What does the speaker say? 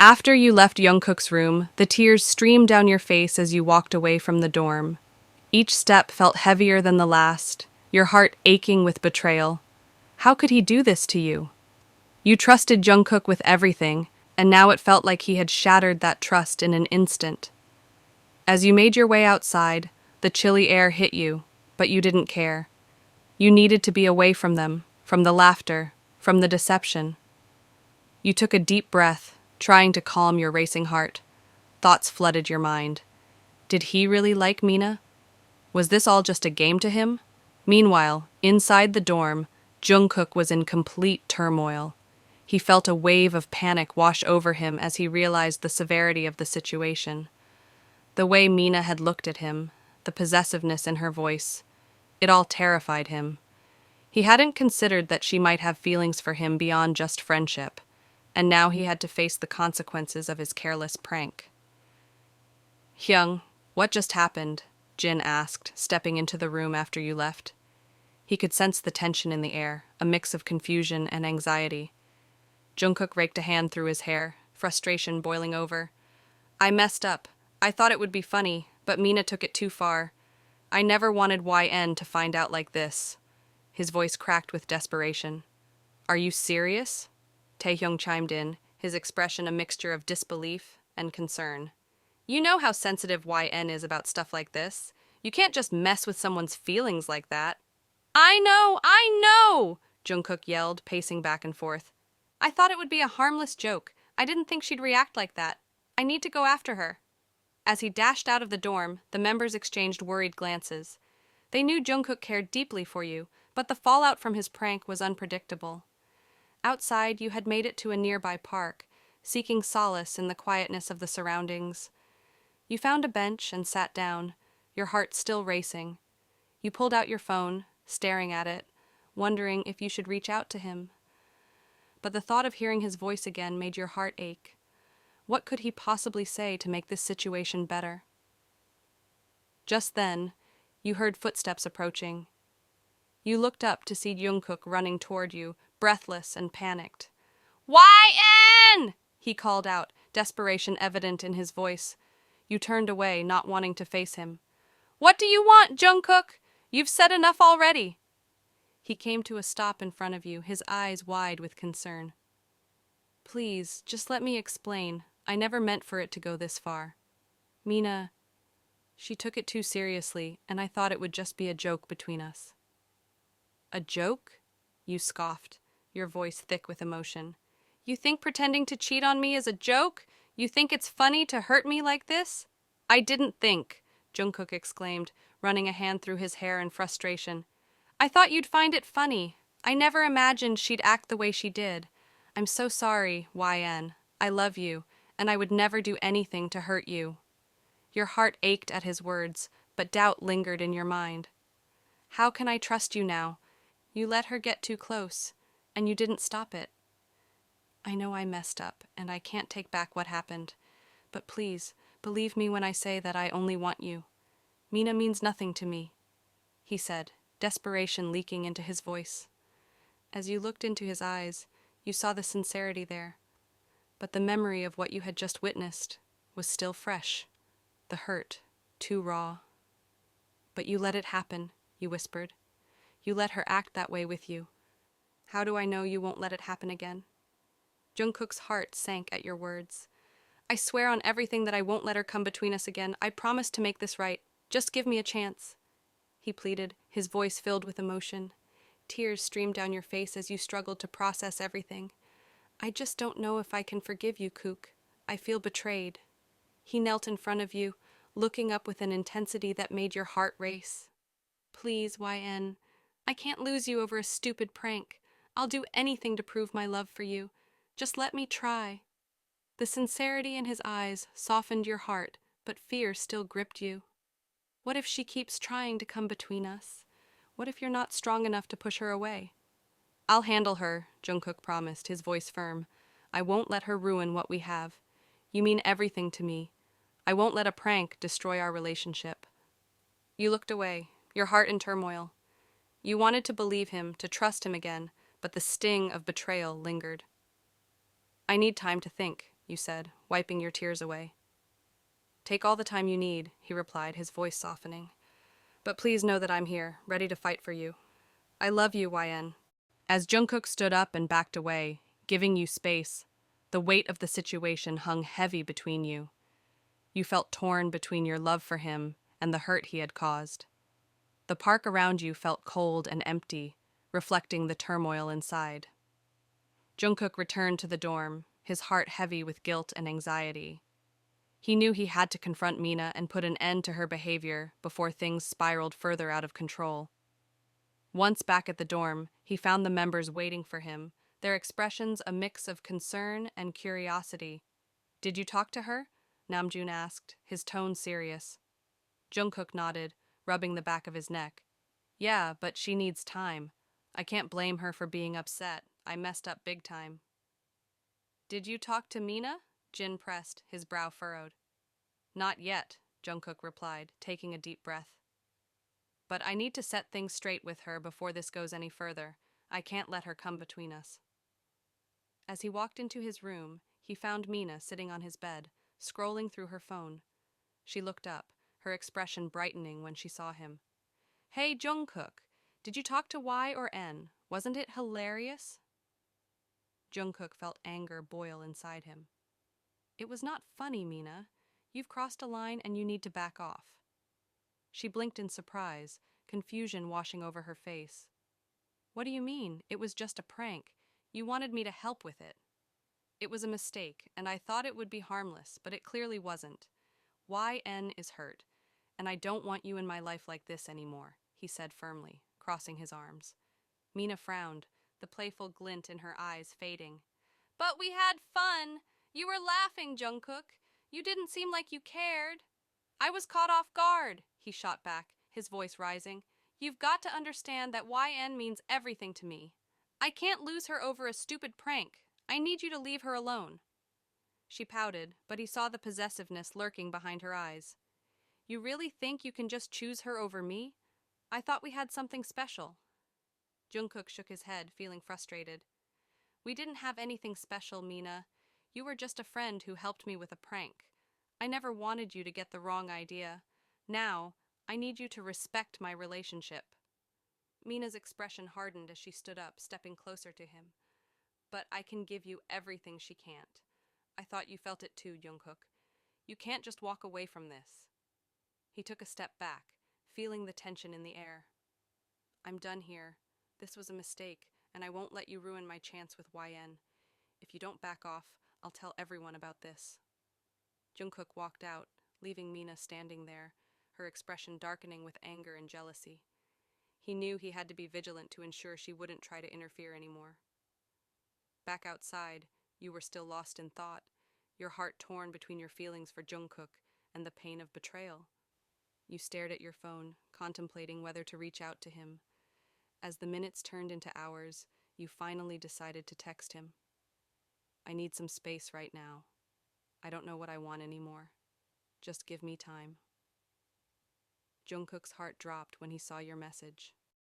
After you left Jungkook's room, the tears streamed down your face as you walked away from the dorm. Each step felt heavier than the last, your heart aching with betrayal. How could he do this to you? You trusted Jungkook with everything, and now it felt like he had shattered that trust in an instant. As you made your way outside, the chilly air hit you, but you didn't care. You needed to be away from them, from the laughter, from the deception. You took a deep breath, trying to calm your racing heart. Thoughts flooded your mind. Did he really like Mina? Was this all just a game to him? Meanwhile, inside the dorm, Jungkook was in complete turmoil. He felt a wave of panic wash over him as he realized the severity of the situation. The way Mina had looked at him, the possessiveness in her voice, it all terrified him. He hadn't considered that she might have feelings for him beyond just friendship, and now he had to face the consequences of his careless prank. "Hyung, what just happened?" Jin asked, stepping into the room after you left. He could sense the tension in the air, a mix of confusion and anxiety. Jungkook raked a hand through his hair, frustration boiling over. "I messed up. I thought it would be funny, but Mina took it too far. I never wanted YN to find out like this." His voice cracked with desperation. "Are you serious?" Taehyung chimed in, his expression a mixture of disbelief and concern. "You know how sensitive YN is about stuff like this. You can't just mess with someone's feelings like that." I know! Jungkook yelled, pacing back and forth. "I thought it would be a harmless joke. I didn't think she'd react like that. I need to go after her." As he dashed out of the dorm, the members exchanged worried glances. They knew Jungkook cared deeply for you, but the fallout from his prank was unpredictable. Outside, you had made it to a nearby park, seeking solace in the quietness of the surroundings. You found a bench and sat down, your heart still racing. You pulled out your phone, staring at it, wondering if you should reach out to him. But the thought of hearing his voice again made your heart ache. What could he possibly say to make this situation better? Just then, you heard footsteps approaching. You looked up to see Jungkook running toward you, breathless and panicked. "YN!" he called out, desperation evident in his voice. You turned away, not wanting to face him. "What do you want, Jungkook? You've said enough already." He came to a stop in front of you, his eyes wide with concern. "Please, just let me explain. I never meant for it to go this far. Mina, she took it too seriously, and I thought it would just be a joke between us." "A joke?" You scoffed, your voice thick with emotion. "You think pretending to cheat on me is a joke? You think it's funny to hurt me like this?" "I didn't think," Jungkook exclaimed, running a hand through his hair in frustration. "I thought you'd find it funny. I never imagined she'd act the way she did. I'm so sorry, YN. I love you, and I would never do anything to hurt you." Your heart ached at his words, but doubt lingered in your mind. "How can I trust you now? You let her get too close, and you didn't stop it. I know I messed up, and I can't take back what happened. But please, believe me when I say that I only want you. Mina means nothing to me," he said, desperation leaking into his voice. As you looked into his eyes, you saw the sincerity there, but the memory of what you had just witnessed was still fresh, the hurt too raw. "But you let it happen," you whispered. "You let her act that way with you. How do I know you won't let it happen again?" Jungkook's heart sank at your words. "I swear on everything that I won't let her come between us again. I promise to make this right. Just give me a chance," he pleaded, his voice filled with emotion. Tears streamed down your face as you struggled to process everything. "I just don't know if I can forgive you, Kook. I feel betrayed." He knelt in front of you, looking up with an intensity that made your heart race. "Please, YN. I can't lose you over a stupid prank. I'll do anything to prove my love for you. Just let me try." The sincerity in his eyes softened your heart, but fear still gripped you. What if she keeps trying to come between us? What if you're not strong enough to push her away? "I'll handle her," Jungkook promised, his voice firm. "I won't let her ruin what we have. You mean everything to me. I won't let a prank destroy our relationship." You looked away, your heart in turmoil. You wanted to believe him, to trust him again, but the sting of betrayal lingered. "I need time to think," you said, wiping your tears away. Take all the time you need, he replied, his voice softening. But please know that I'm here, ready to fight for you. I love you, YN. As Jungkook stood up and backed away, giving you space, the weight of the situation hung heavy between you. You felt torn between your love for him and the hurt he had caused. The park around you felt cold and empty, reflecting the turmoil inside. Jungkook returned to the dorm, his heart heavy with guilt and anxiety. He knew he had to confront Mina and put an end to her behavior before things spiraled further out of control. Once back at the dorm, he found the members waiting for him, their expressions a mix of concern and curiosity. Did you talk to her? Namjoon asked, his tone serious. Jungkook nodded, rubbing the back of his neck. Yeah, but she needs time. I can't blame her for being upset. I messed up big time. Did you talk to Mina? Jin pressed, his brow furrowed. Not yet, Jungkook replied, taking a deep breath. But I need to set things straight with her before this goes any further. I can't let her come between us. As he walked into his room, he found Mina sitting on his bed, scrolling through her phone. She looked up, her expression brightening when she saw him. Hey, Jungkook, did you talk to Y or N? Wasn't it hilarious? Jungkook felt anger boil inside him. It was not funny, Mina. You've crossed a line and you need to back off. She blinked in surprise, confusion washing over her face. What do you mean? It was just a prank. You wanted me to help with it. It was a mistake, and I thought it would be harmless, but it clearly wasn't. YN is hurt, and I don't want you in my life like this anymore, he said firmly, crossing his arms. Mina frowned, the playful glint in her eyes fading. But we had fun! You were laughing, Jungkook. You didn't seem like you cared. I was caught off guard, he shot back, his voice rising. You've got to understand that YN means everything to me. I can't lose her over a stupid prank. I need you to leave her alone. She pouted, but he saw the possessiveness lurking behind her eyes. You really think you can just choose her over me? I thought we had something special. Jungkook shook his head, feeling frustrated. We didn't have anything special, Mina. You were just a friend who helped me with a prank. I never wanted you to get the wrong idea. Now, I need you to respect my relationship. Mina's expression hardened as she stood up, stepping closer to him. But I can give you everything she can't. I thought you felt it too, Jungkook. You can't just walk away from this. He took a step back, feeling the tension in the air. I'm done here. This was a mistake, and I won't let you ruin my chance with YN. If you don't back off, I'll tell everyone about this. Jungkook walked out, leaving Mina standing there, her expression darkening with anger and jealousy. He knew he had to be vigilant to ensure she wouldn't try to interfere anymore. Back outside, you were still lost in thought, your heart torn between your feelings for Jungkook and the pain of betrayal. You stared at your phone, contemplating whether to reach out to him. As the minutes turned into hours, you finally decided to text him. I need some space right now. I don't know what I want anymore. Just give me time. Jungkook's heart dropped when he saw your message.